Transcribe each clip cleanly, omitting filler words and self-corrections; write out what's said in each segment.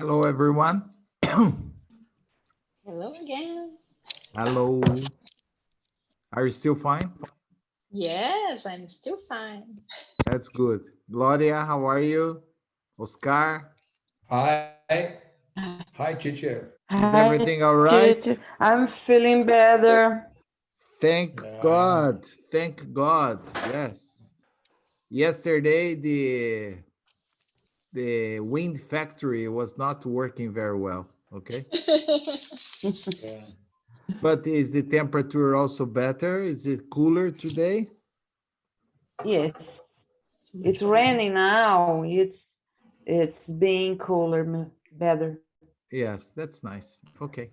Hello, everyone. Hello again. Hello. Are you still fine? Yes, I'm still fine. That's good. Gloria, how are you? Oscar, Hi. Hi, teacher. is Hi, everything all right? teacher. I'm feeling better. Thank Yeah. God. Thank God. Yes. Yesterday, the wind factory was not working very well. Okay. Yeah. But is the temperature also better? Is it cooler today? Yes, it's raining now. It's being cooler, better. Yes, that's nice. Okay.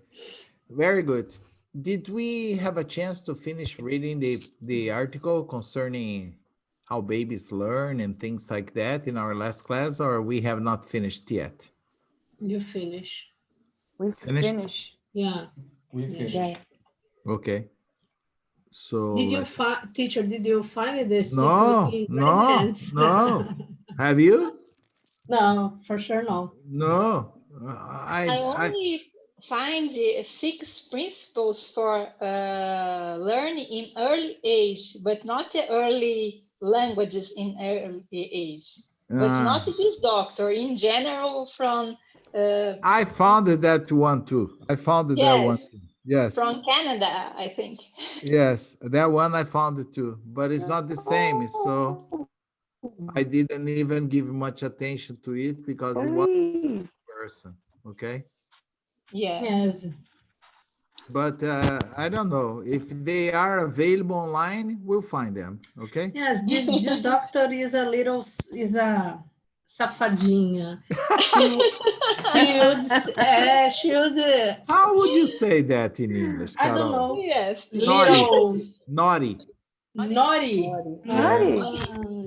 Very good. Did we have a chance to finish reading the article concerning how babies learn and things like that in our last class, or we have not finished yet? You finish. We Finished? finish. Yeah. We Yeah. finished. Okay. So Did you find, teacher, did you find the six no, ingredients? no. Have you? No, for sure no. No. I I only find six principles for learning in early age, but not the early languages in early age. But not this doctor. In general, from I found that one too. I found that one yes, too. Yes. from Canada, I think. Yes, that one I found it too, but it's not the same. So I didn't even give much attention to it because it was Please. person. Okay. Yeah. Yes. But I don't know if they are available online, we'll find them. Okay. Yes, this doctor is a little is a safadinha. She would How would you say that in English, I don't Carol? know. Yes. Naughty. Little Naughty. naughty. Yeah. Naughty.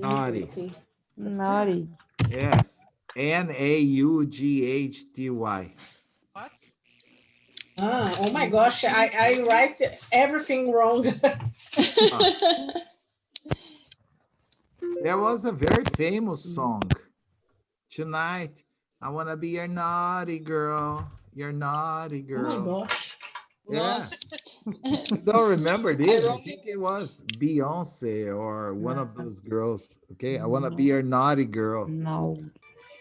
Naughty. Interesting. Naughty. Yes. Naughty. Ah, oh my gosh, I write everything wrong. There was a very famous song. Tonight, I want to be your naughty girl. Your naughty Oh my girl. gosh. Yeah. You don't remember this? I wrote think it was Beyonce or one of those girls. Okay. I want to be your naughty girl. No.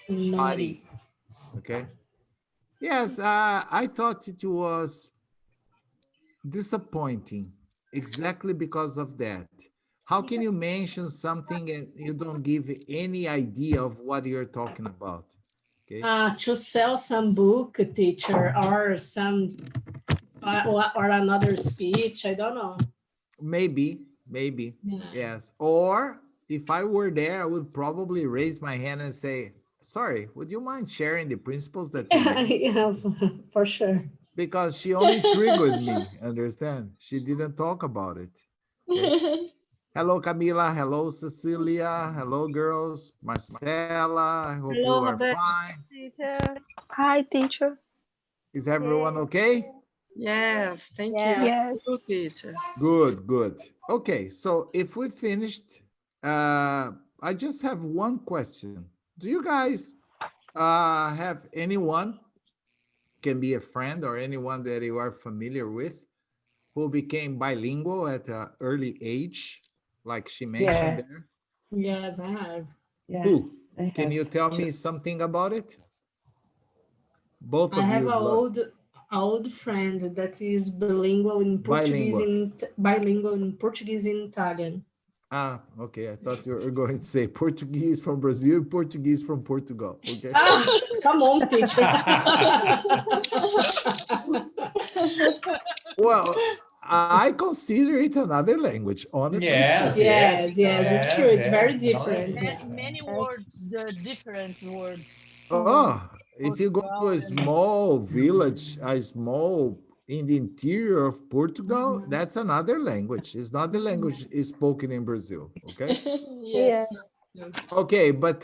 Naughty. Okay. Yes. I thought it was disappointing exactly because of that. How can you mention something and you don't give any idea of what you're talking about? Okay. To sell some book, teacher, or some or another speech. I don't know. Maybe. Yeah. Yes. Or if I were there, I would probably raise my hand and say, sorry, would you mind sharing the principles that you learned? Yeah, for sure. Because she only triggered me, understand? She didn't talk about it. Okay. Hello, Camila. Hello, Cecilia. Hello, girls. Marcela. I hope you Hello, are Roberto, fine. teacher. Hi, teacher. Is everyone okay? Yes, thank you. Yeah. Good Yes. teacher. Good, good. Okay, so if we finished, I just have one question. Do you guys have anyone, can be a friend or anyone that you are familiar with, who became bilingual at an early age, like she mentioned Yeah. there? Yes, I have. Yeah. Who? I Can have. you tell me something about it? Both I of have you, a old friend that is bilingual in Portuguese bilingual. bilingual in Portuguese and Italian. Ah, okay. I thought you were going to say Portuguese from Brazil, Portuguese from Portugal. Okay. Ah, come on, teacher. Well, I consider it another language, honestly Yes, speaking. yes, Yes, it's true. yes, It's very yes. Another different. language. Yeah. Many Yes. words, the different words. Oh, if you go to Portugal a and small village, a small in the interior of Portugal, that's another language. It's not the language is spoken in Brazil. Okay. Yeah. Yes. Okay, but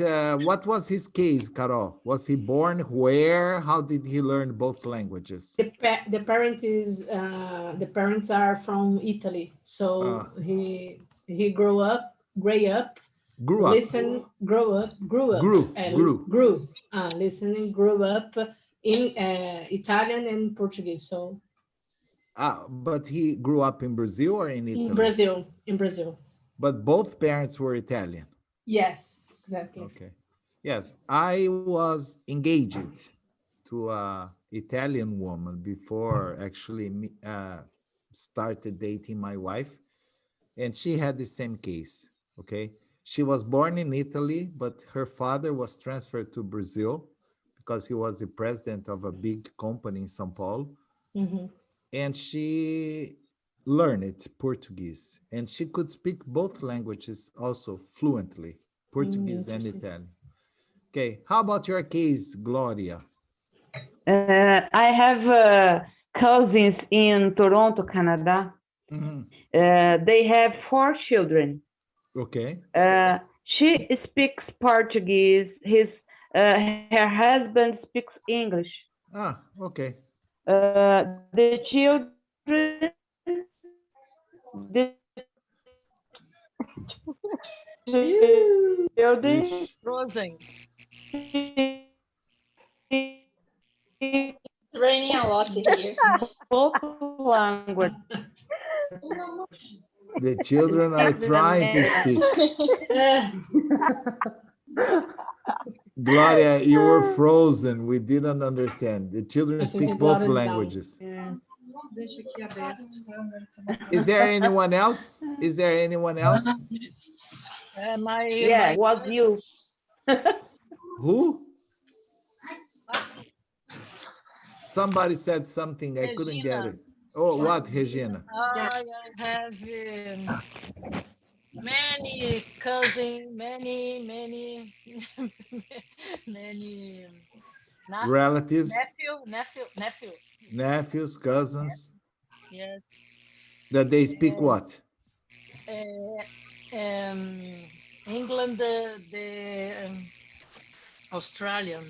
what was his case, Carol? Was he born where? How did he learn both languages? The the parents are from Italy, so Uh, he grew up, grew up, listen, grew up, grew, and grew. listening, grew up in Italian and Portuguese. So But he grew up in Brazil or in Italy? in Brazil. But both parents were Italian. Yes, exactly. Okay. Yes, I was engaged to a Italian woman before actually started dating my wife, and she had the same case. Okay, she was born in Italy, but her father was transferred to Brazil because he was the president of a big company in São Paulo, Mm-hmm. and she learned Portuguese, and she could speak both languages also fluently, Portuguese and Interesting. Italian. Okay, how about your case, Gloria? I have cousins in Toronto, Canada. Mhm. They have 4 children. Okay, She speaks Portuguese. Her husband speaks English. okay. The children Ish. Frozen. speak It's raining a lot here. both languages. The children are trying to speak. Gloria, you were frozen. We didn't understand. The children I think speak the both Gloria's down. languages. Yeah. Is there anyone else? Is there anyone else? Yeah, was you. Who? Somebody said something. I couldn't get it. Oh, what, Regina? I have many cousins, many, many Relatives, nephew. nephews, cousins, Yes. that they speak what? England, the Australian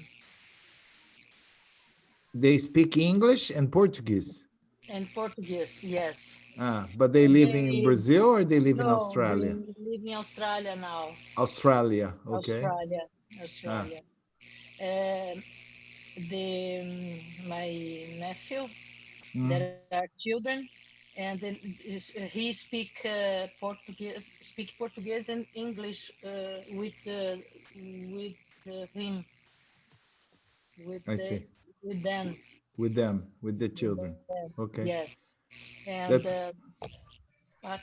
They speak English and Portuguese. and Portuguese. Yes. But they live in They- Brazil or they live in No, Australia? they live in Australia now. Australia, okay. Australia. My nephew, Mm. there are children, and then he speak Portuguese and English with him I see. with them. With them, with the children. Okay. Yes, and That's but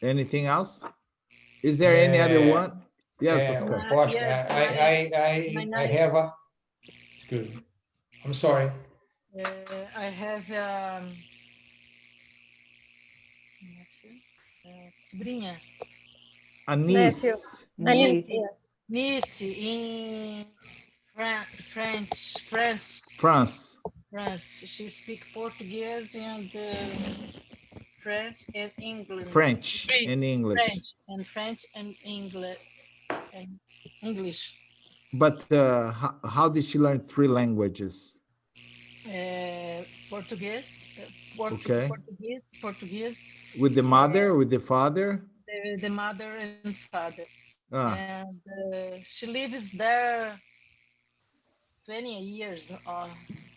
anything else? Is there any other one? Yes, Oscar. Posh, yes, I have a, excuse me. I'm sorry. I have sobrinha, A niece. Niece. niece in France. France. She speak Portuguese and French and English. French and English. French and English. And English. But how did she learn 3 languages? Portuguese. Okay. Portuguese. With the mother, with the father? The mother and father. Ah, And she lives there 20 years.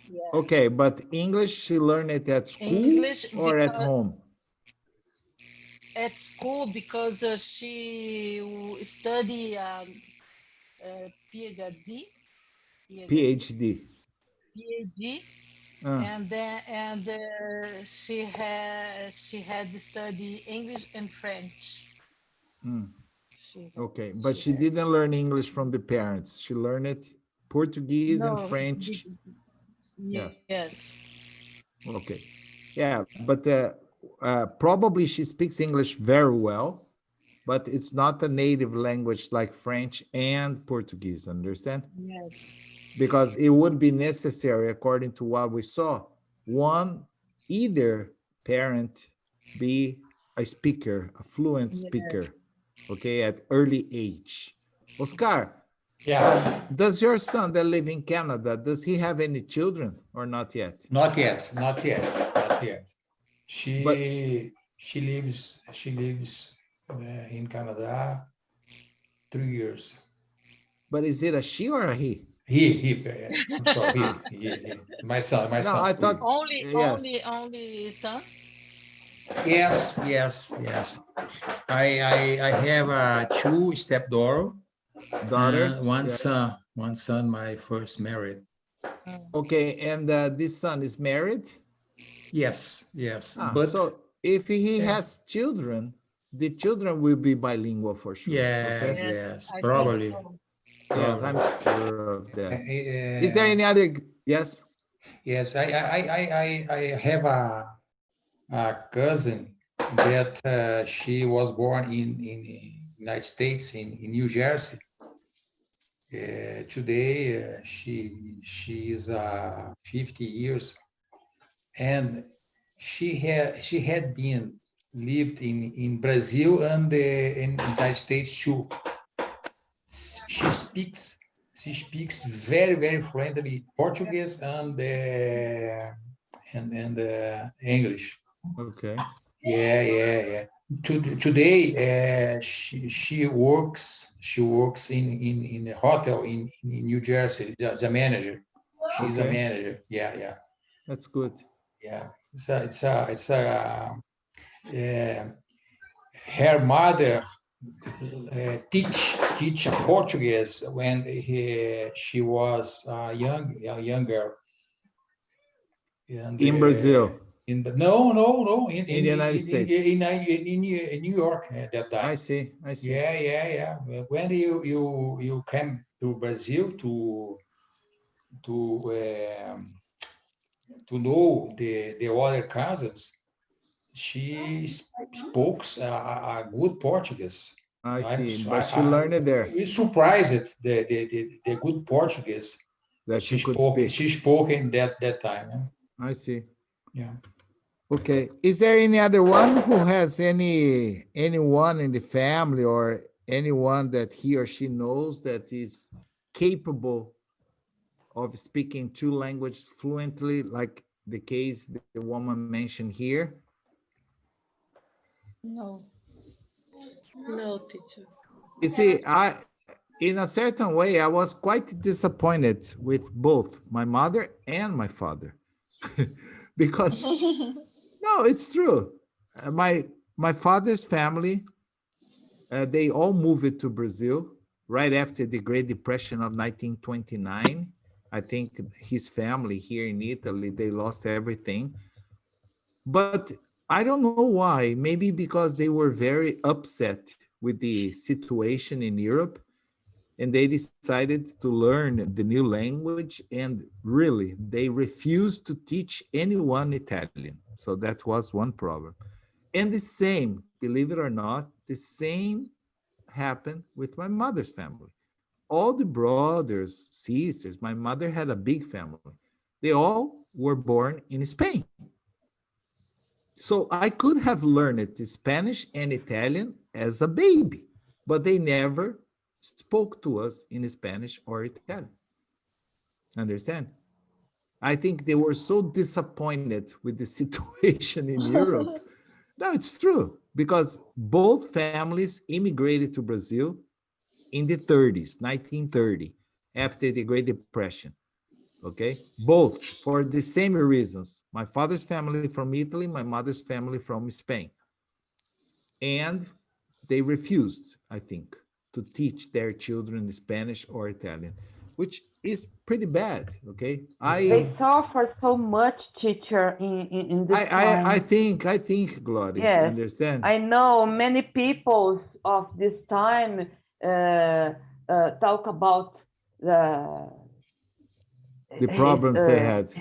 Yeah. okay, but English, she learned it at school English or at because- home? At school because she study PhD. PhD. PhD, Ah, and then she had study English and French. okay, but she didn't learn English from the parents. She learned it Portuguese and French. Yes. Yes. Okay. Yeah, but probably she speaks English very well, but it's not a native language like French and Portuguese, understand? Yes. Because it would be necessary, according to what we saw, either parent be a speaker, a fluent speaker, okay, at early age. Oscar, Yeah, does your son that live in Canada, does he have any children or not yet? not yet. She lives in Canada 3 years. But is it a she or a he? I'm sorry, he. My son, No, I Luis. thought, yes, Only son. Yes. I have two stepdaughter, daughters. Yes. one son, my first married. Okay, and this son is married. Yes, but So if he yeah. has children, the children will be bilingual for sure. Okay. Yes, I think probably. so. Yes, I'm sure of that. Is there Uh, any other? Yes. yes, I have a cousin that she was born in United States in New Jersey. Today she is 50 years, and she had been lived in Brazil and in United States too. She speaks she speaks very fluently Portuguese and English. Okay. Yeah. Today, she works in a hotel in New Jersey. As a manager, she's a Okay. manager. Yeah. That's good. Uh, her mother teach Portuguese when she was younger. And In Brazil, no in the United States. in New York at that time. I see. Yeah. When you came to Brazil to know the other cousins, she spoke a good Portuguese. I see. But she I learned it there we surprised the good Portuguese that she she could spoke. speak. She spoke in that time. I see. Yeah. Okay. Is there any other one who has anyone in the family or anyone that he or she knows that is capable of speaking two languages fluently, like the case the woman mentioned here? No. No, teacher. You see, in a certain way, I was quite disappointed with both my mother and my father, because no, it's true. My father's family, they all moved to Brazil right after the Great Depression of 1929. I think his family here in Italy, they lost everything. But I don't know why. Maybe because they were very upset with the situation in Europe and they decided to learn the new language. And really, they refused to teach anyone Italian. So that was one problem. And the same, believe it or not, the same happened with my mother's family. All the brothers, sisters, my mother had a big family. They all were born in Spain. So I could have learned Spanish and Italian as a baby, but they never spoke to us in Spanish or Italian. Understand? I think they were so disappointed with the situation in Europe. No, it's true because both families immigrated to Brazil in the 30s, 1930, after the Great Depression. Okay, both for the same reasons. My father's family from Italy, my mother's family from Spain. And they refused, I think, to teach their children Spanish or Italian, which is pretty bad. Okay, They suffer so much, teacher, in this time. I think, Gloria, Yes, understand? I know many people of this time talk about the problems they had.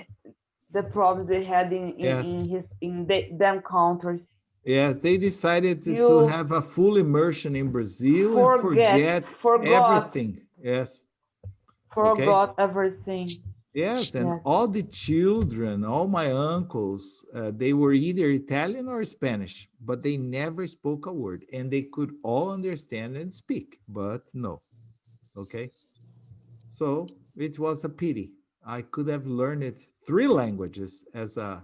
The problems they had in them countries. Yes, they decided to have a full immersion in Brazil and forget everything. Yes. Forgot everything. Yes, and all the children, all my uncles, they were either Italian or Spanish, but they never spoke a word, and they could all understand and speak, but no. Okay. So it was a pity. I could have learned 3 languages as a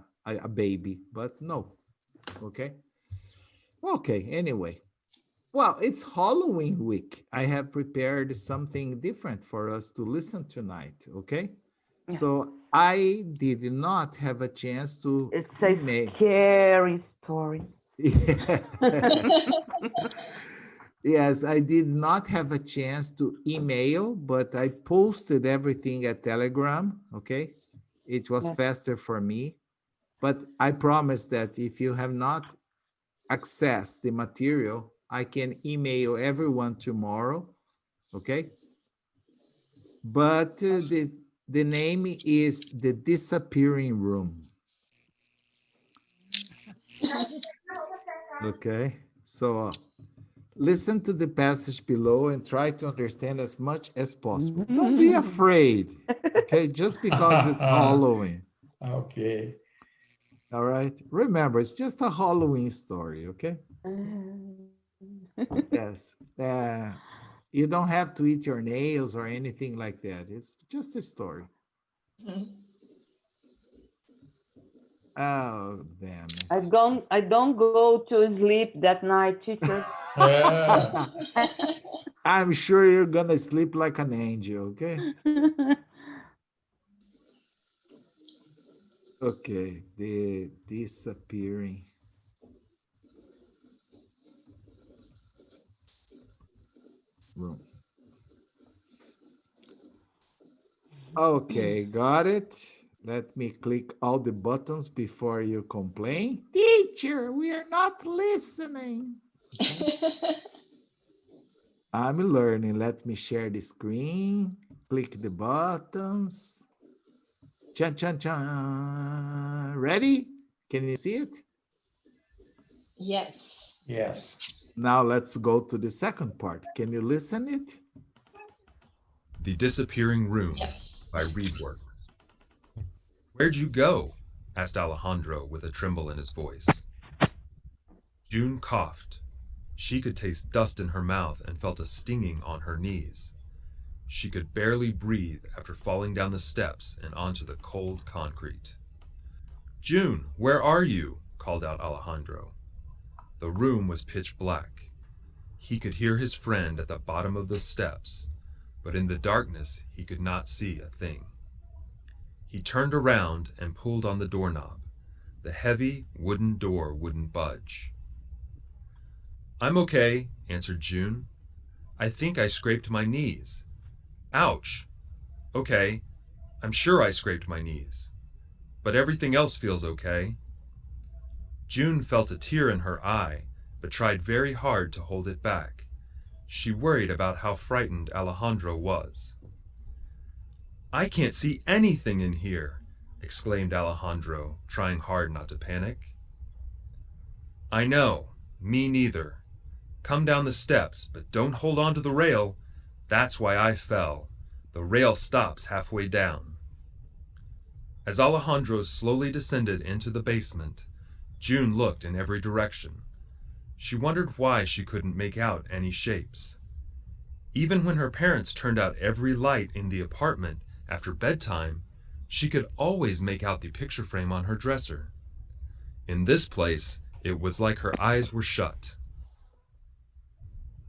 baby, but no. Okay. Okay. Anyway, Well, it's Halloween week. I have prepared something different for us to listen tonight, okay? Yeah. So I did not have a chance to It's a email. scary story. Yeah. Yes, I did not have a chance to email, but I posted everything at Telegram, okay? It was Yes. faster for me. But I promise that if you have not accessed the material, I can email everyone tomorrow, okay? But the name is The Disappearing Room, okay? So listen to the passage below and try to understand as much as possible. Don't be afraid, okay? Just because it's Halloween. Okay. All right. Remember, it's just a Halloween story, okay? Yes. You don't have to eat your nails or anything like that. It's just a story. Oh, damn I it. don't go to sleep that night, teacher. Yeah. I'm sure you're gonna sleep like an angel, okay? Okay, the disappearing room. Okay, got it. Let me click all the buttons before you complain. Teacher, we are not listening. Okay. I'm learning. Let me share the screen. Click the buttons. Chan, chan, chan. Ready? Can you see it? Yes. Yes. Now let's go to the second part. Can you listen it? The Disappearing Room Yes. by Readworks. Where'd you go? Asked Alejandro with a tremble in his voice. June coughed. She could taste dust in her mouth and felt a stinging on her knees. She could barely breathe after falling down the steps and onto the cold concrete. June, where are you? Called out Alejandro. The room was pitch black. He could hear his friend at the bottom of the steps, but in the darkness he could not see a thing. He turned around and pulled on the doorknob. The heavy wooden door wouldn't budge. I'm okay, answered June. I think I scraped my knees. Ouch. Okay, I'm sure I scraped my knees. But everything else feels okay. June felt a tear in her eye, but tried very hard to hold it back. She worried about how frightened Alejandro was. I can't see anything in here, exclaimed Alejandro, trying hard not to panic. I know, me neither. Come down the steps, but don't hold on to the rail. That's why I fell. The rail stops halfway down. As Alejandro slowly descended into the basement, June looked in every direction. She wondered why she couldn't make out any shapes. Even when her parents turned out every light in the apartment after bedtime, she could always make out the picture frame on her dresser. In this place, it was like her eyes were shut.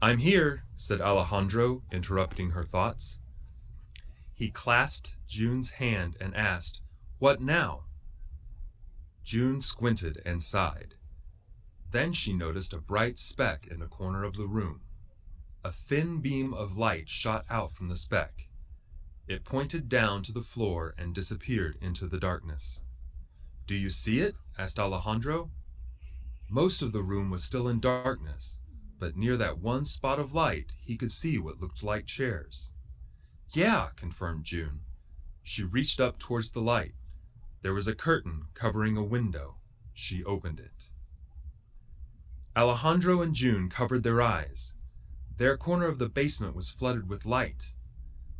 I'm here, said Alejandro, interrupting her thoughts. He clasped June's hand and asked, What now? June squinted and sighed. Then she noticed a bright speck in the corner of the room. A thin beam of light shot out from the speck. It pointed down to the floor and disappeared into the darkness. Do you see it? Asked Alejandro. Most of the room was still in darkness, but near that one spot of light he could see what looked like chairs. Yeah, confirmed June. She reached up towards the light. There was a curtain covering a window. She opened it. Alejandro and June covered their eyes. Their corner of the basement was flooded with light.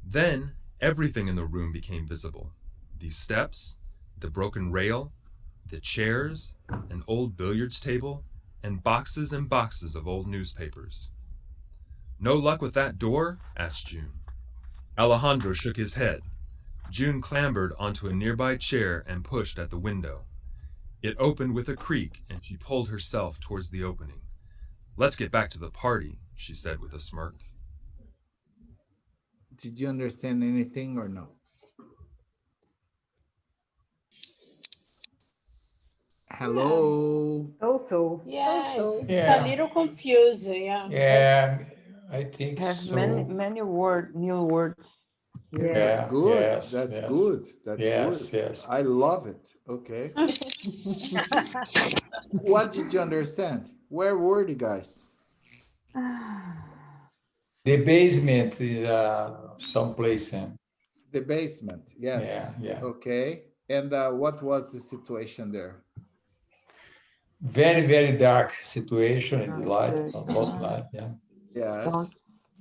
Then everything in the room became visible. The steps, the broken rail, the chairs, an old billiards table, and boxes of old newspapers. No luck with that door? Asked June. Alejandro shook his head. June clambered onto a nearby chair and pushed at the window. It opened with a creak, and she pulled herself towards the opening. Let's get back to the party, she said with a smirk. Did you understand anything or no? Hello? Also, Yeah, Also, it's Yeah. a little confusing. Yeah. Yeah, I think Have so. many new words. yeah. That's Yeah, good. yes, That's yes. good. That's Yes, good. yes. I love it. Okay. What did you understand? Where were you guys? The basement is someplace. The basement. Yes. Yeah. Okay. And what was the situation there? Very, very dark situation in the light, Okay. not light, yeah. Yes. Don't-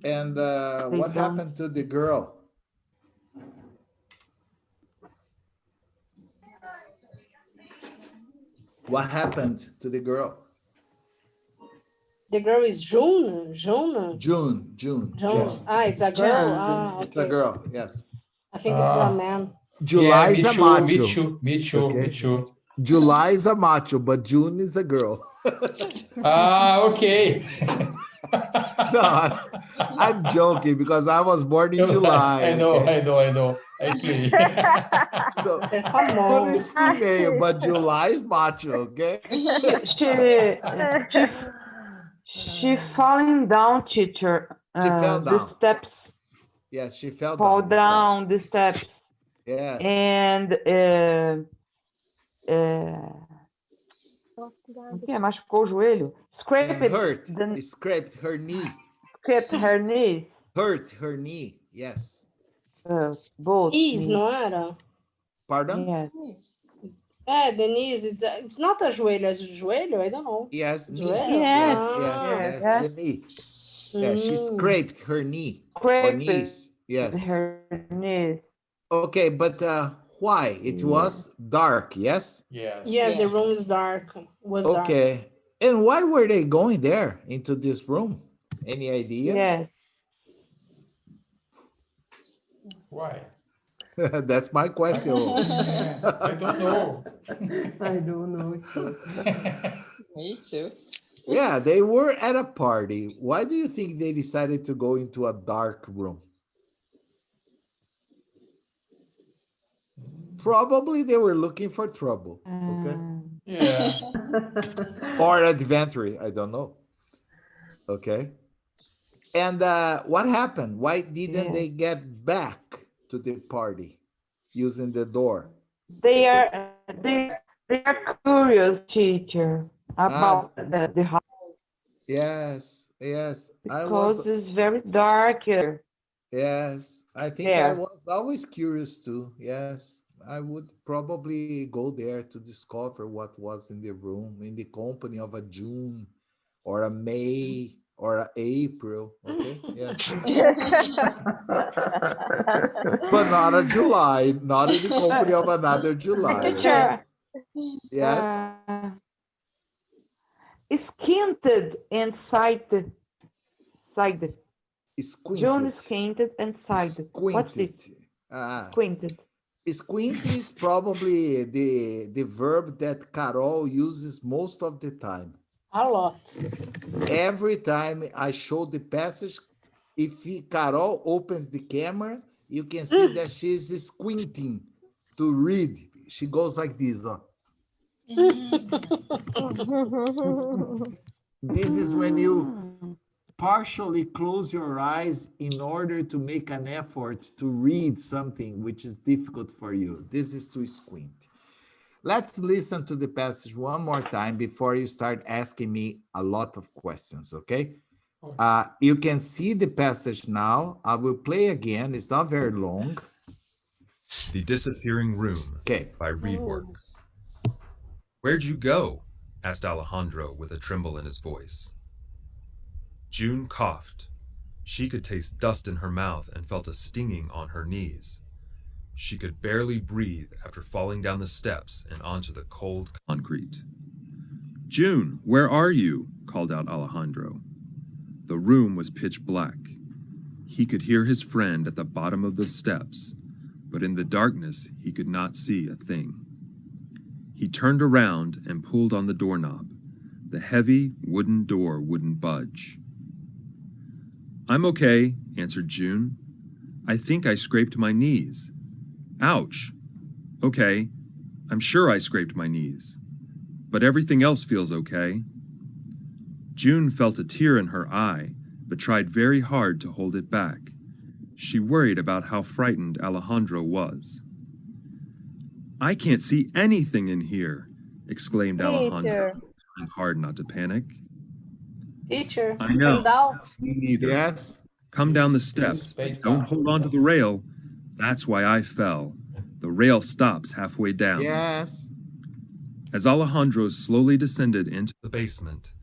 And They what don't- happened to the girl? What happened to the girl? The girl is June. June. June. June. Yes. Ah, it's a girl. Yeah. Ah, It's a okay. girl. Yes. I think it's a Ah. man. July Yeah, is me a too, macho. me too, me too, Okay. me too. July is a macho, but June is a girl. Okay. No, I'm joking because I was born in July. I know, okay? I know. Actually. So Come June on. is female, but July is macho. Okay. She falling down, teacher. She fell The down. steps Yes, she fell fall down. down the steps, Yes. and o que? Machucou o joelho. And hurt. It scraped her knee. Scraped her knees. Hurt her knee. Yes. Both. Knees, knees. não era? Yes. Pardon? yes. Denise, it's not a joelho, it's joelho? I don't know. Yes, knee. Joelho? Yes. Yes, Yes. the knee. Yeah, she scraped her knee. Or Scraped knees. Yes. her knees. Okay, but why? It was dark, yes? Yes. Yes, the Yeah. room is dark. Was dark. Okay. And why were they going there into this room? Any idea? Yes. Why? That's my question. I don't know. I don't know too. Me too. Yeah, they were at a party. Why do you think they decided to go into a dark room? Probably they were looking for trouble. Okay. Yeah. Or adventure, I don't know. Okay. And what happened? Why didn't they get back to the party using the door? They are curious, teacher, about the house Yes, yes. because it's very dark here. Yes, I think I was always curious too. Yes, I would probably go there to discover what was in the room in the company of a June or a May or a April. Okay, yes. But not a July, not in the company of another July. Okay? Teacher, Yes. Squinted and sighted. June Squinted. squinted and sighted. What's it? Squinted. Squinted. Squint is probably the verb that Carol uses most of the time. A lot. Every time I show the passage, if Carol opens the camera, you can see that she's squinting to read. She goes like this. This is when you partially close your eyes in order to make an effort to read something which is difficult for you. This is to squint. Let's listen to the passage one more time before you start asking me a lot of questions, okay? You can see the passage now. I will play again. It's not very long. The Disappearing Room by Reedworks. Where'd you go? Asked Alejandro with a tremble in his voice. June coughed. She could taste dust in her mouth and felt a stinging on her knees. She could barely breathe after falling down the steps and onto the cold concrete. June, where are you? Called out Alejandro. The room was pitch black. He could hear his friend at the bottom of the steps, but in the darkness he could not see a thing. He turned around and pulled on the doorknob. The heavy wooden door wouldn't budge. I'm okay, answered June. I think I scraped my knees. Ouch. Okay, I'm sure I scraped my knees. But everything else feels okay. June felt a tear in her eye, but tried very hard to hold it back. She worried about how frightened Alejandro was. I can't see anything in here, exclaimed Alejandro, trying hard not to panic. Teacher, I know. come down. Me neither. Yes. Come down the step. Don't hold on to the rail. That's why I fell. The rail stops halfway down. Yes. As Alejandro slowly descended into the basement,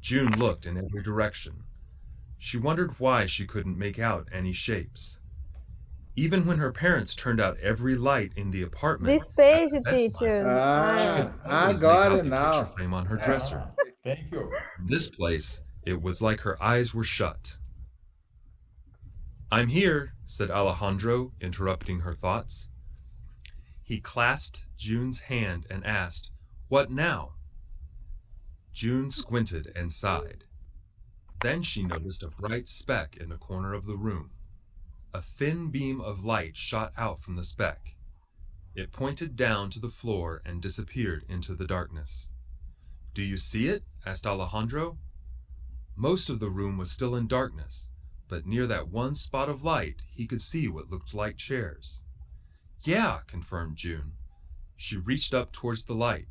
June looked in every direction. She wondered why she couldn't make out any shapes. Even when her parents turned out every light in the apartment. This page, teacher. I got it now. Picture frame on her dresser. Thank you. In this place, it was like her eyes were shut. I'm here, said Alejandro, interrupting her thoughts. He clasped June's hand and asked, What now? June squinted and sighed. Then she noticed a bright speck in the corner of the room. A thin beam of light shot out from the speck. It pointed down to the floor and disappeared into the darkness. Do you see it? Asked Alejandro. Most of the room was still in darkness, but near that one spot of light he could see what looked like chairs. Yeah, confirmed June. She reached up towards the light.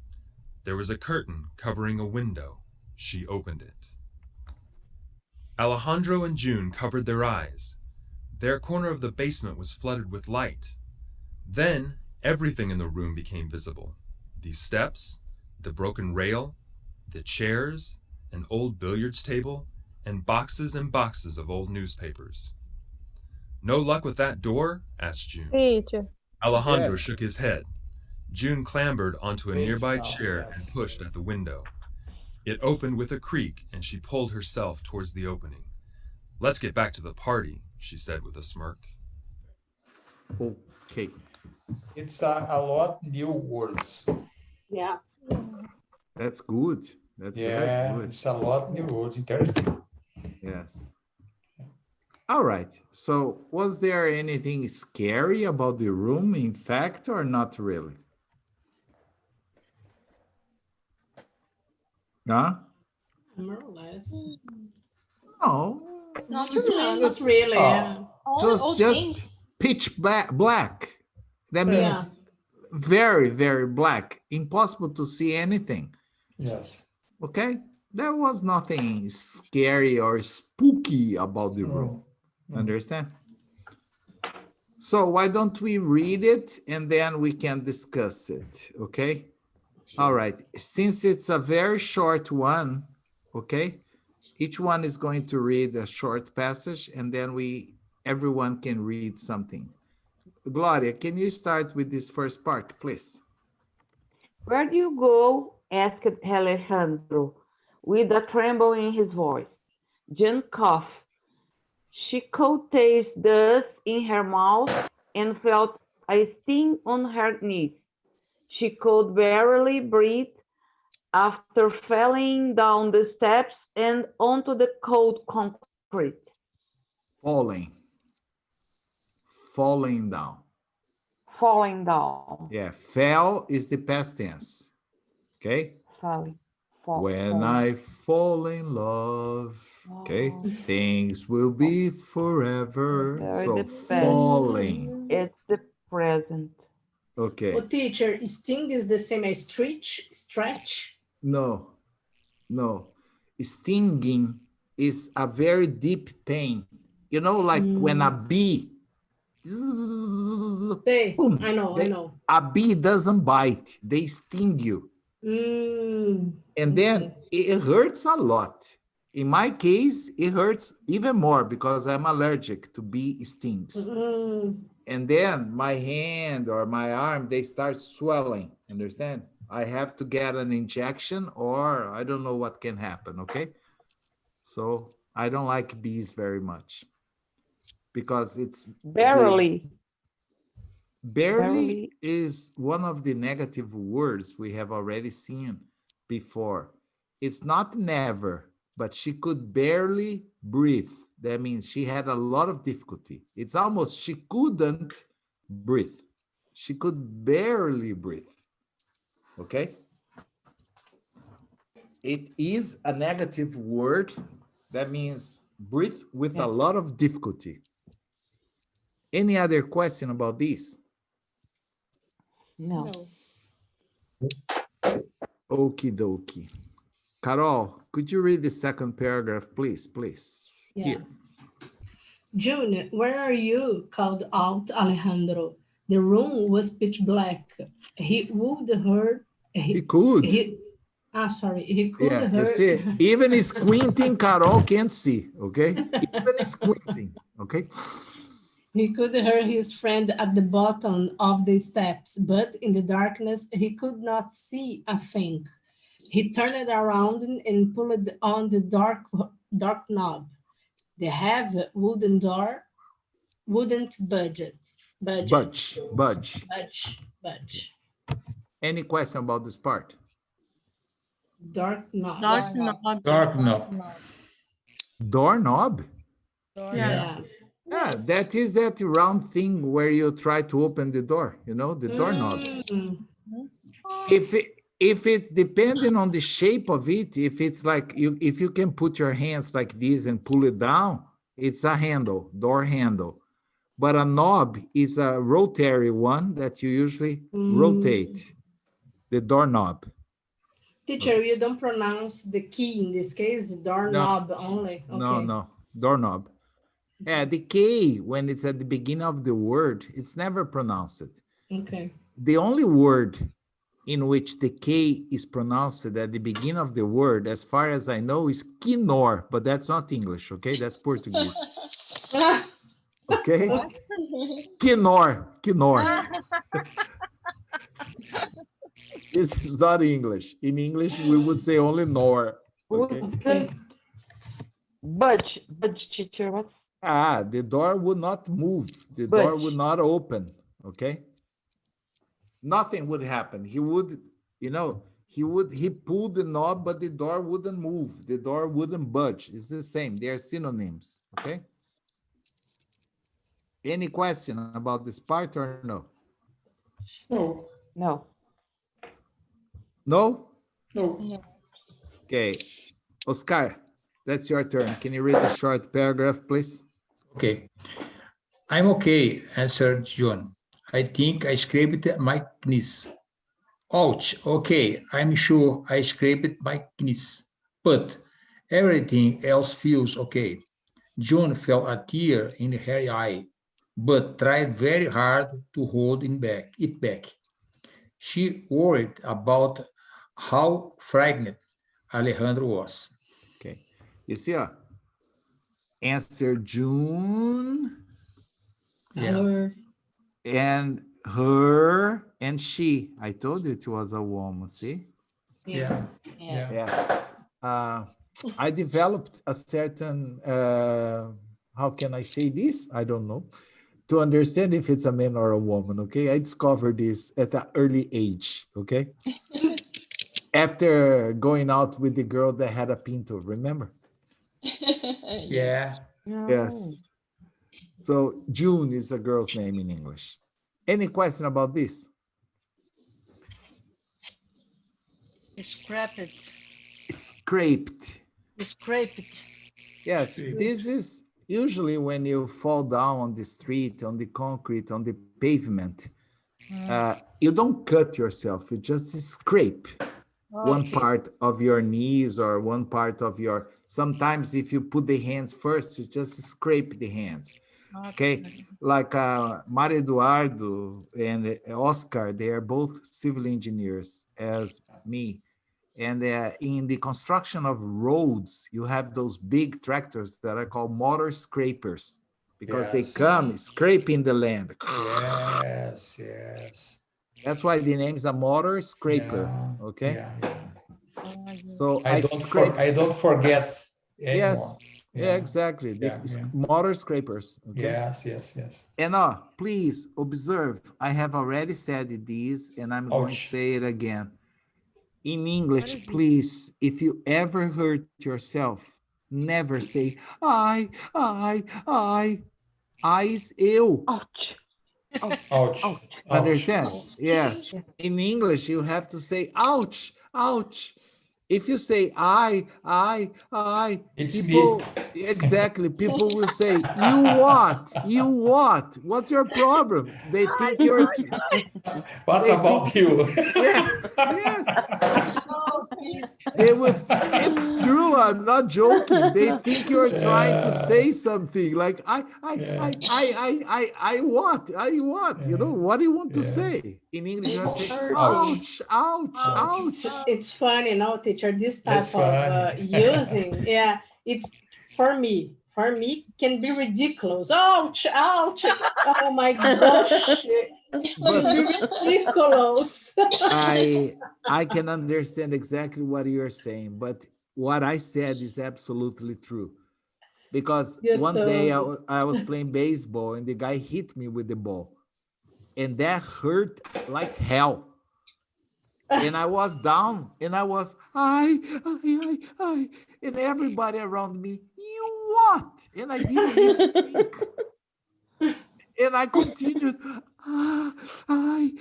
There was a curtain covering a window. She opened it. Alejandro and June covered their eyes. Their corner of the basement was flooded with light. Then everything in the room became visible. The steps, the broken rail, the chairs, an old billiards table, and boxes of old newspapers. No luck with that door? Asked June. Teacher. Alejandro Yes. shook his head. June clambered onto a nearby chair and pushed at the window. It opened with a creak, and she pulled herself towards the opening. Let's get back to the party, she said with a smirk. Okay. It's a lot new words. Yeah. That's good. That's very Yeah, good. it's a lot new words. Interesting. Yes. All right. So was there anything scary about the room, in fact, or not really? Huh? More or less. No. Not It really. was Not really. Oh. Yeah. All just things. pitch black. That means Yeah. very, very black. Impossible to see anything. Yes. Okay? There was nothing scary or spooky about the room. Understand? So why don't we read it and then we can discuss it, okay? All right. Since it's a very short one, okay? Each one is going to read a short passage and then everyone can read something. Gloria, can you start with this first part, please? Where do you go? Asked Alejandro, with a tremble in his voice. June coughed. She could taste dust in her mouth and felt a sting on her knees. She could barely breathe after falling down the steps and onto the cold concrete. Falling down. Falling down. Yeah, fell is the past tense, okay? When I fall in love, okay? Things will be forever. So falling. It's the present. Okay. Oh, teacher, sting is the same as stretch? No. Stinging is a very deep pain. You know, like when a bee. Boom, I know. A bee doesn't bite. They sting you. And then it hurts a lot. In my case, it hurts even more because I'm allergic to bee stings. And then my hand or my arm, they start swelling, understand? I have to get an injection or I don't know what can happen, okay? So I don't like bees very much because it's... Barely is one of the negative words we have already seen before. It's not never, but she could barely breathe. That means she had a lot of difficulty. It's almost she couldn't breathe. She could barely breathe. Okay? It is a negative word. That means breathe with a lot of difficulty. Any other question about this? No. Okie dokie. Carol, could you read the second paragraph, please? Please. Yeah. Here. June, where are you? Called out Alejandro. The room was pitch black. He would heard. He could. Sorry. He could Yeah, you heard. see, even squinting, Carol can't see, okay? Even squinting, okay? He could hear his friend at the bottom of the steps, but in the darkness, he could not see a thing. He turned around and pulled on the dark knob. The heavy wooden door wouldn't budge. Budge. Any question about this part? Dark knob. Doorknob? Yeah. Yeah, that is that round thing where you try to open the door, you know, the doorknob. If it depending on the shape of it, if it's like if you can put your hands like this and pull it down, it's a handle, door handle. But a knob is a rotary one that you usually rotate, the doorknob. Teacher, you don't pronounce the key in this case, doorknob only. Okay. No, doorknob. Yeah, the K, when it's at the beginning of the word, it's never pronounced. Okay. The only word in which the K is pronounced at the beginning of the word, as far as I know, is quinor, but that's not English, okay? That's Portuguese. Okay? Quinor. This is not English. In English, we would say only nor. Okay? Budge, teacher, what's the door would not move. The door would not open. Okay. Nothing would happen. He would, he pulled the knob, but the door wouldn't move. The door wouldn't budge. It's the same. They are synonyms. Okay. Any question about this part or no? No. No? No. Okay. Oscar, that's your turn. Can you read the short paragraph, please? Okay. I'm okay, answered John. I think I scraped my knees. Ouch, okay, I'm sure I scraped my knees, but everything else feels okay. John felt a tear in her eye, but tried very hard to hold it back. She worried about how frightened Alejandro was. Okay. You see, answer June. Yeah. And her and she. I told you it was a woman, see? Yeah. Yes. I developed a certain, how can I say this? I don't know. To understand if it's a man or a woman, okay? I discovered this at an early age, okay? After going out with the girl that had a pinto, remember? Yeah. Yes. So June is a girl's name in English. Any question about this? Scraped. Scraped. Scraped. Yes, this is usually when you fall down on the street, on the concrete, on the pavement. You don't cut yourself, you just scrape one part of your knees or one part of your, sometimes if you put the hands first, you just scrape the hands. Okay, like Mario Eduardo and Oscar, they are both civil engineers as me. And in the construction of roads, you have those big tractors that are called motor scrapers because they come scraping the land. Yes. That's why the name is a motor scraper. Yeah, Okay. Yeah. So I don't forget anymore. Yeah, exactly. Motor scrapers. Okay? Yes. And please observe, I have already said this and I'm going to say it again. In What English, is it? please, if you ever hurt yourself, never say, I. I is eu. Ouch. Ouch. Ouch. Ouch. Understand? Ouch. Yes. In English, you have to say, ouch, ouch. If you say I, It's people, me. exactly, people will say, you what? You what? What's your problem? They think you're, What they about think, you? yeah, yes. Oh, please. They will, it's true, I'm not joking. They think you're trying to say something like, I what? I what? You know, what do you want to Yeah. say? In English, you have to say, Ouch. ouch, Ouch. It's funny, no, teacher, this That's type of funny. using, yeah, it's for me can be ridiculous. Ouch, ouch. Oh my gosh, it But can be ridiculous. I can understand exactly what you're saying, but what I said is absolutely true. Because You one day told. I was playing baseball and the guy hit me with the ball, and that hurt like hell. And I was down, and I was, and everybody around me, you what? And I didn't even think. And I continued, I.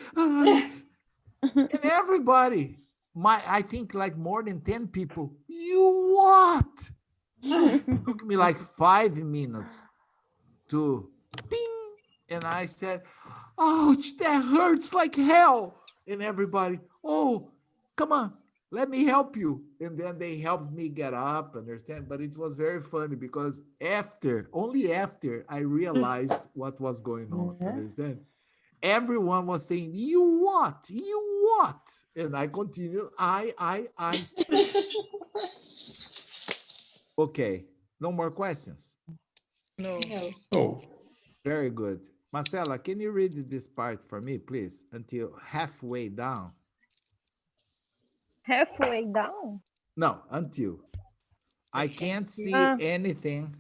And everybody, I think like more than 10 people, you what? Took me like 5 minutes to ping. And I said, ouch, that hurts like hell. And everybody, oh, come on, let me help you. And then they helped me get up, understand? But it was very funny because only after I realized what was going on, understand? Everyone was saying, you what? You what? And I continued, I. Okay, no more questions. No. No. Oh, Very good. Marcela, can you read this part for me, please, until halfway down? Halfway down. No, until. I can't see Ah. anything.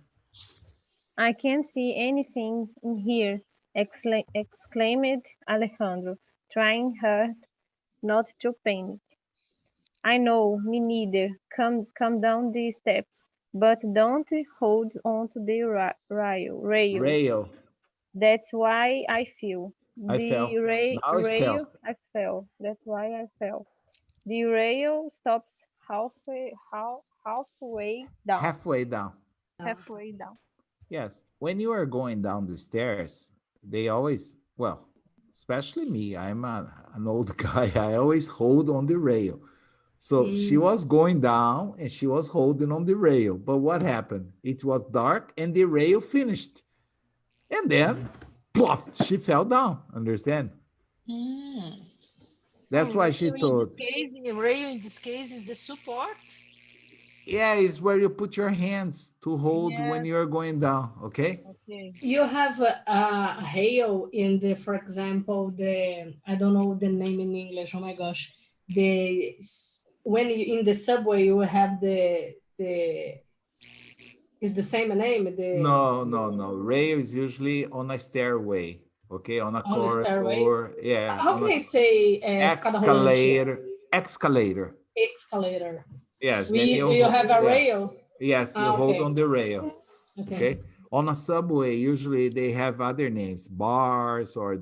I can't see anything in here, exclaimed Alejandro, trying hard not to panic. I know, me neither. Come down the steps, but don't hold on to the rail. Rail. That's why I fell. I fell. The Now it's rail, fell. I fell. That's why I fell. The rail stops halfway down. Halfway down. Halfway down. Yes. When you are going down the stairs, they always, well, especially me, I'm an old guy. I always hold on the rail. So she was going down and she was holding on the rail. But what happened? It was dark and the rail finished. And then, plof, she fell down. Understand? Mm. That's why she told. Rail in this case is the support. Yeah, it's where you put your hands to hold when you're going down. Okay. Okay. You have a hail in the, for example, I don't know the name in English. Oh my gosh, when you in the subway you have the is the same name. No. Rail is usually on a stairway. Okay, on a On the stairway. corridor. Yeah. How can I say escada rolante? Escalator. Escalator. Yes. You have a rail. Yes, you hold okay. on the rail. Okay. On a subway, usually they have other names, bars, or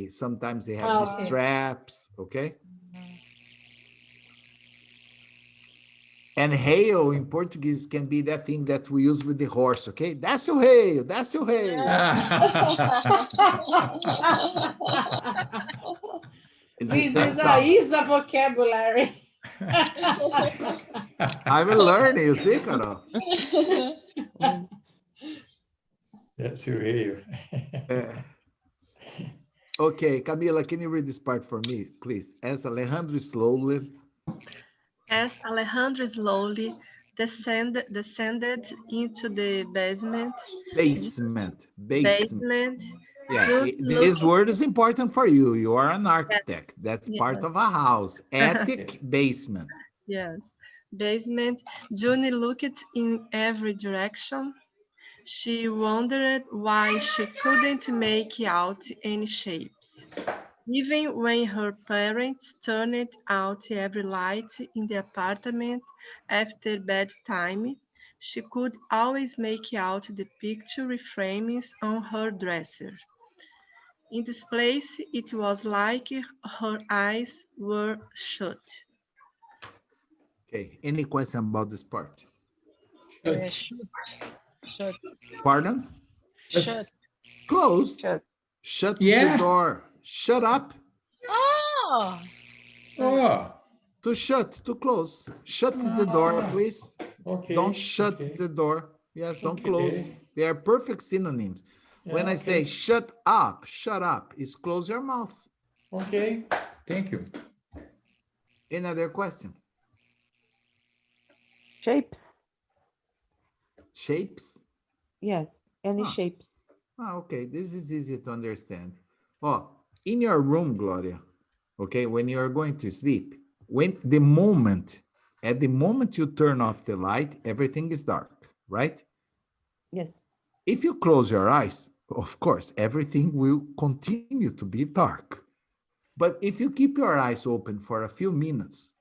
sometimes they have the okay. straps. Okay. And hail in Portuguese can be that thing that we use with the horse. Okay. That's your hail. That's your hail. This is a easy vocabulary. I'm learning, you see, Carol? that's your hair. Okay, Camila, can you read this part for me, please? As Alejandro slowly descended into the basement. Basement. Yeah, Just this word is important for you. You are an architect. That's part Yes. of a house. Attic, basement. Yes, basement. June looked in every direction. She wondered why she couldn't make out any shapes. Even when her parents turned out every light in the apartment after bedtime, she could always make out the picture frames on her dresser. In this place, it was like her eyes were shut. Okay, any question about this part? Shut. Shut. Pardon? Shut. Closed. Shut. Shut Yeah. the door. Shut up. Oh. Oh, To shut, to close. Shut the door, please. okay. Don't shut okay. the door. Yes, don't Okay. close. They are perfect synonyms. When Yeah, I say okay. shut up is close your mouth. Okay, thank you. Another question? Shapes. Shapes? Yes. Any Ah. shapes. Okay, this is easy to understand. Oh, in your room, Gloria, okay, when you are going to sleep, at the moment you turn off the light, everything is dark, right? Yes. If you close your eyes, of course, everything will continue to be dark. But if you keep your eyes open for a few minutes,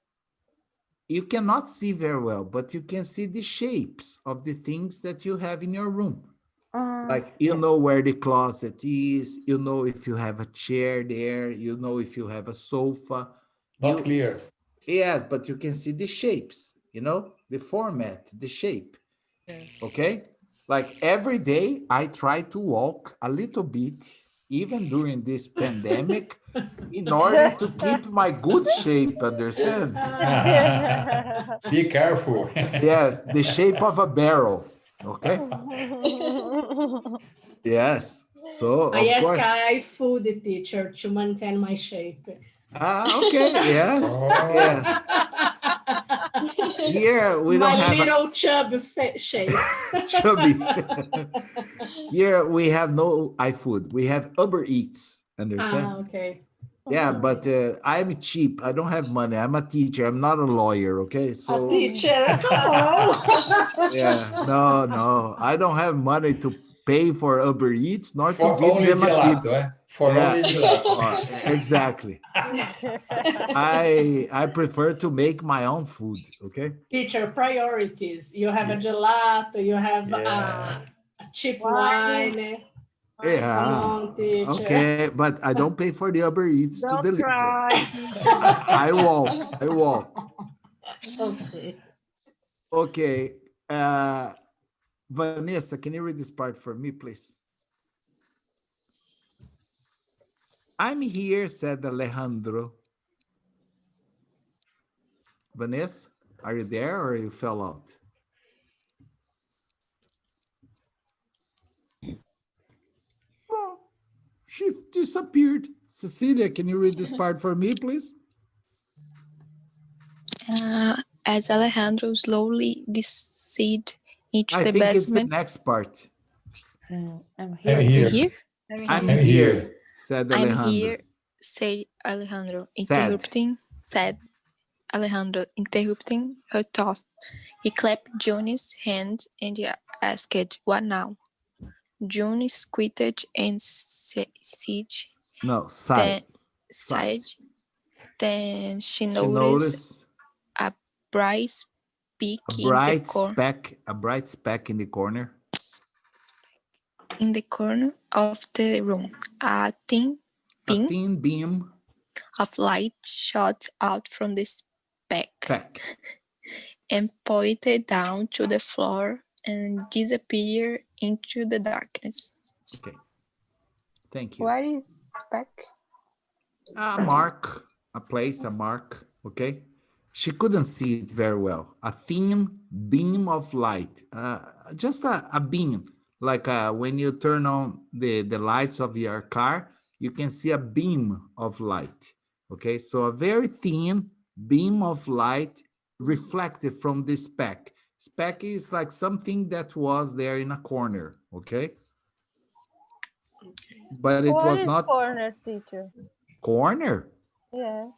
you cannot see very well, but you can see the shapes of the things that you have in your room. Like, you Yes. know where the closet is, you know if you have a chair there, you know if you have a sofa. Not clear. Yes, but you can see the shapes, you know, the format, the shape. Yes. Okay? Like every day, I try to walk a little bit, even during this pandemic, in order to keep my good shape, understand? Be careful. Yes, the shape of a barrel. Okay? Yes. So, I of ask course. a food teacher to maintain my shape. Okay, yes. Oh. Yeah. Here we don't My have little chub shape. chubby. Here we have no iFood. We have Uber Eats. Understand? Okay. Yeah, but I'm cheap. I don't have money. I'm a teacher. I'm not a lawyer. Okay, A so teacher, come on. yeah, no, I don't have money to pay for Uber Eats, nor to For give only them a tip. gelato, eh? For Yeah. only gelato. Exactly. I prefer to make my own food. Okay. Teacher, priorities. You have a Yeah. gelato, you have Yeah. a cheap Wine. wine. Come Yeah. on, teacher. Okay, but I don't pay for the Uber Eats to Don't deliver. cry. I walk. I walk. Okay. Okay. Vanessa, can you read this part for me, please? I'm here, said Alejandro. Vanessa, are you there or you fell out? Oh, she disappeared. Cecilia, can you read this part for me, please? As Alejandro slowly descended into I the think it's the basement. next part. I'm I'm here. here. Here? I'm I'm here, here. said I'm Alejandro. here, said Alejandro, said Alejandro, interrupting her thought. He clapped Johnny's hand and asked, "What now?" Johnny squinted and said, No, sigh. sighed. Then she She noticed noticed a bright speck a in the bright speck in the corner. of the room. A thin A thin beam of light shot out from the speck and pointed down to the floor and disappeared into the darkness. Okay. Thank you. What is speck? A mark, a place, a mark. Okay. She couldn't see it very well. A thin beam of light, just a beam, like when you turn on the lights of your car, you can see a beam of light. Okay, so a very thin beam of light reflected from the speck. Speck is like something that was there in a corner. Okay, but it What was is not corner, teacher? corner. Yes.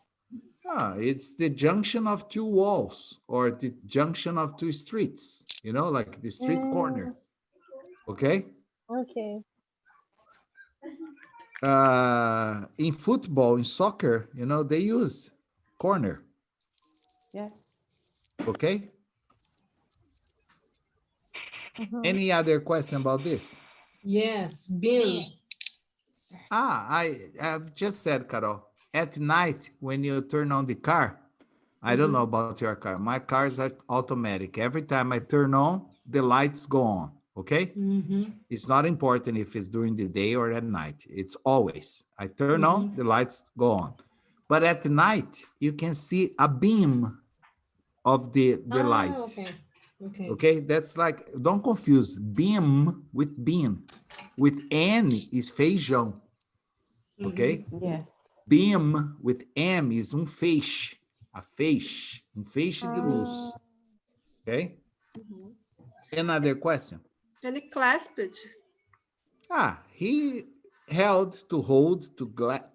It's the junction of two walls or the junction of two streets, you know, like the street corner. Okay. Okay. In football, in soccer, you know, they use corner. Yeah. Okay. Any other question about this? Yes, bin. I've just said, Carol, at night when you turn on the car, I don't know about your car. My cars are automatic. Every time I turn on, the lights go on. Okay. It's not important if it's during the day or at night. It's always. I turn on, the lights go on. But at night, you can see a beam of the light. Okay. Okay. Okay, that's like, don't confuse beam with beam. With N is feijão. Okay? Yeah. Beam with M is feixe. A feixe. Feixe de luz. Okay? Another question. Ele clasped. He held, to hold, to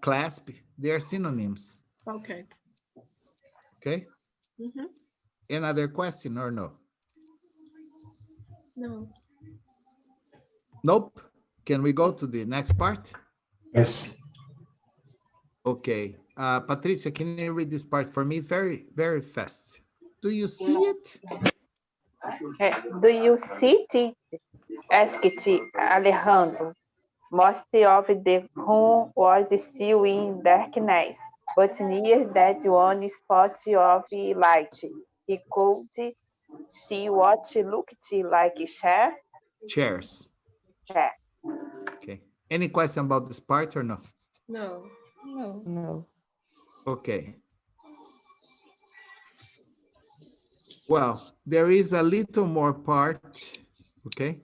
clasp. They are synonyms. Okay. Okay? Another question or no? No. Nope. Can we go to the next part? Yes. Okay. Patricia, can you read this part for me? It's very, very fast. Do you see it? Do you see it? Asked Alejandro. Most of the room was still in darkness, but near that one spot of light, he could see what looked like a chair. Chairs. Chair. Okay. Any question about this part or no? No. No. No. Okay. Well, there is a little more part. Okay.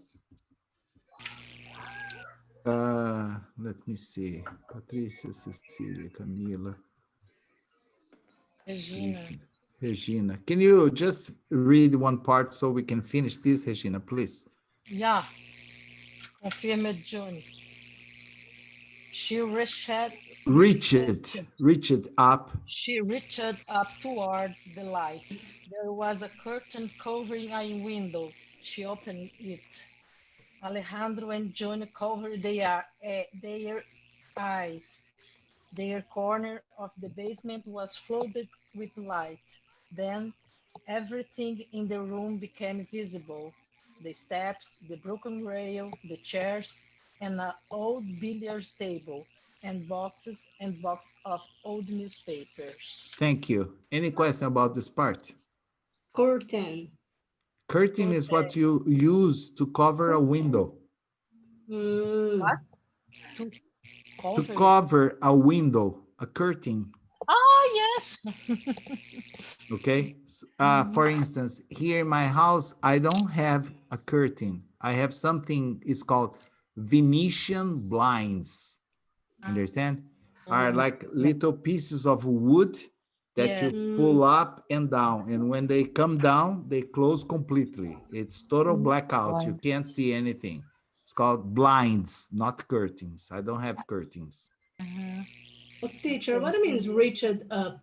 Let me see. Patricia, Cecilia, Camila. Regina. Can you just read one part so we can finish this, Regina, please? Yeah. Confirmed June. She reached up. She reached up towards the light. There was a curtain covering a window. She opened it. Alejandro and John covered their eyes. Their corner of the basement was flooded with light. Then everything in the room became visible. The steps, the broken rail, the chairs, and an old billiards table, and boxes of old newspapers. Thank you. Any question about this part? Curtain. Curtain is what you use to cover a window. What? To cover a window, a curtain. Oh, yes. Okay. For instance, here in my house, I don't have a curtain. I have something, it's called Venetian blinds. Understand? Are like little pieces of wood that you pull up and down. And when they come down, they close completely. It's total blackout. You can't see anything. It's called blinds, not curtains. I don't have curtains. Oh, teacher, what means reached up?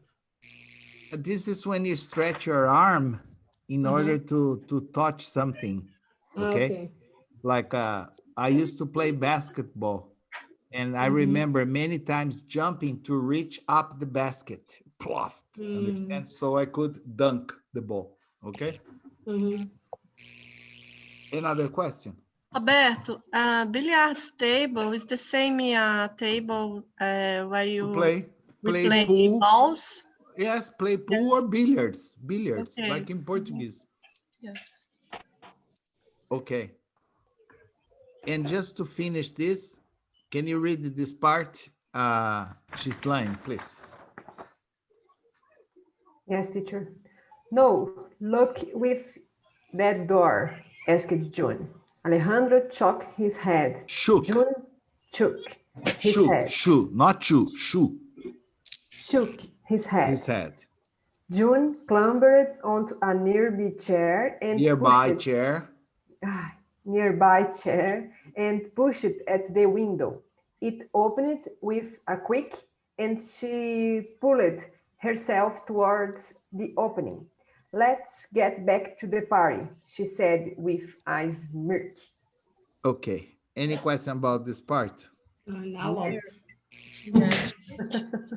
This is when you stretch your arm in order to touch something. Okay. Like I used to play basketball. And I remember many times jumping to reach up the basket. Ploft, understand? So I could dunk the ball. Okay? Another question. Roberto, billiards table is the same table where you play pool. Balls? Yes, play pool or billiards. Billiards, like in Portuguese. Yes. Okay. And just to finish this, can you read this part? Ghislaine, please. Yes, teacher. No, look with that door, asked John. Alejandro shook his head. Shook. John shook his head. Not chew, shook. Shook his head. His head. John clambered onto a nearby chair and pushed it at the window. It opened with a quick, and she pulled herself towards the opening. Let's get back to the party, she said with a smirk. Okay. Any question about this part? Not a lot. Yeah.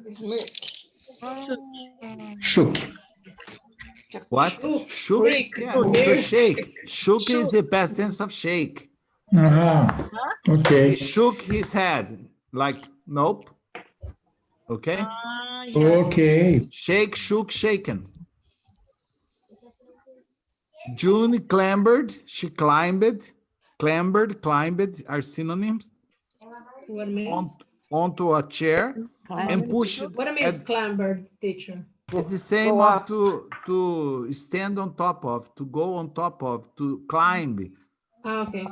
Smirk. Shook. What? Shook, Shook? creak, Yeah, to smirk. shake. Shook is the past tense of shake. He Okay. shook his head. Like, nope. Okay? Okay. Shake, shook, shaken. June clambered. She climbed. Clambered, climbed are synonyms. What means? Onto a chair and pushed. What means clambered, teacher? It's the same of to stand on top of, to go on top of, to climb. Ah, okay.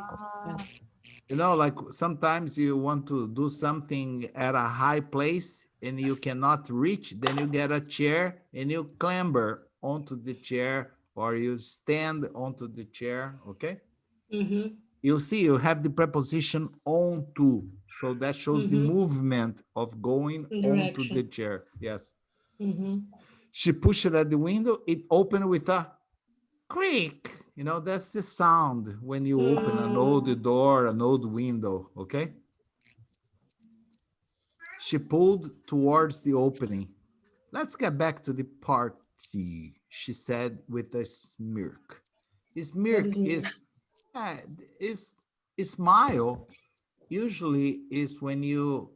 You know, like sometimes you want to do something at a high place and you cannot reach, then you get a chair and you clamber onto the chair or you stand onto the chair, okay? Mm-hmm. You see, you have the preposition onto, so that shows the Mhm. movement of going onto the Direction. chair. Yes. Mm-hmm. She pushed it at the window. It opened with a creak. You know, that's the sound when you open an old door, an old window, okay? She pulled towards the opening. Let's get back to the party, she said with a smirk. Smirk is smile usually is when you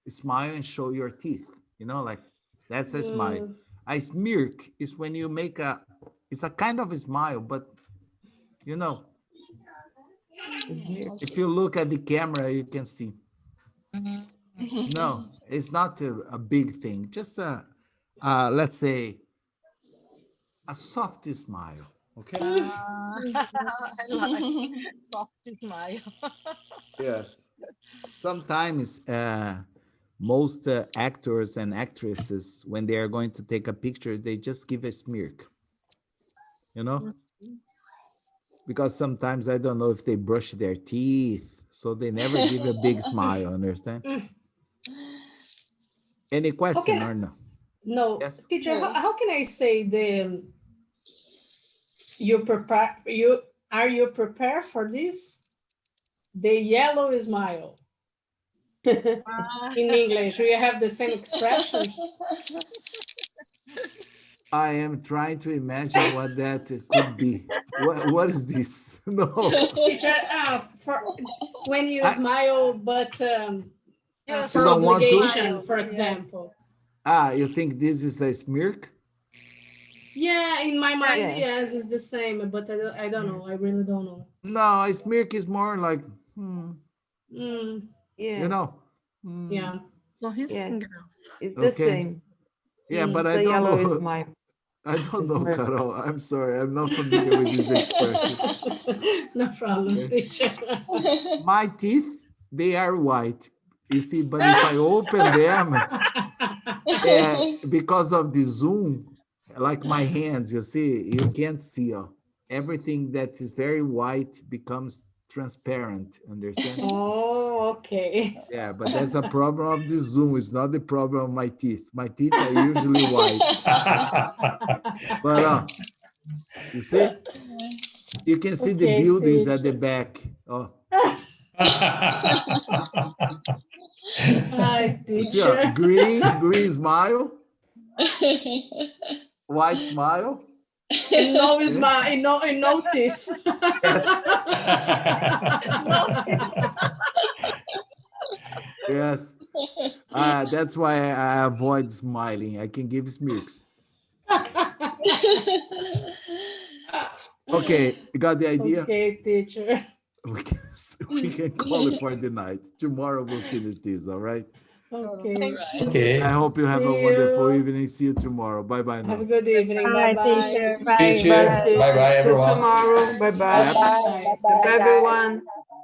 smile and show your teeth, you know, like that's a smile. A smirk is when you make it's a kind of a smile, but you know, if you look at the camera, you can see. No, it's not a big thing, just let's say, a soft smile, okay? I like soft smile. Yes. Sometimes most actors and actresses, when they are going to take a picture, they just give a smirk, you know? Because sometimes I don't know if they brush their teeth, so they never give a big smile, understand? Any question or no? No, Yes. teacher, how can I say are you prepared for this? The yellow smile. In English, we have the same expression. I am trying to imagine what that could be. What is this? No. Teacher, for when you smile, but Yes, for you don't want to? obligation, for example. You think this is a smirk? Yeah, in my mind, yes, it's the same, but I don't know. I really don't know. No, a smirk is more like, Yeah. you know. Yeah. It's the Okay. same. Yeah, but I The don't yellow know. smile. I don't know, Carol. I'm sorry. I'm not familiar with this expression. No problem, teacher. My teeth, they are white. You see, but if I open them, because of the zoom, like my hands, you see, you can't see. Everything that is very white becomes transparent, understand? Oh, okay. Yeah, but that's a problem of the zoom. It's not the problem of my teeth. My teeth are usually white. But you see, you can see the buildings at the back. Oh. Hi, You see, teacher. green smile, white smile. And no smile, and no teeth. Yes. Yes. That's why I avoid smiling. I can give smirks. Okay, you got the idea? Okay, teacher. We can call it for the night. Tomorrow we'll finish this, all right? Okay. Okay. I hope you have a See wonderful you. evening. See you tomorrow. Bye-bye now. Have a good evening. Bye, Bye-bye. teacher. Bye. Teacher, bye bye See you everyone. tomorrow. Bye-bye. Yep. Bye. Bye, everyone.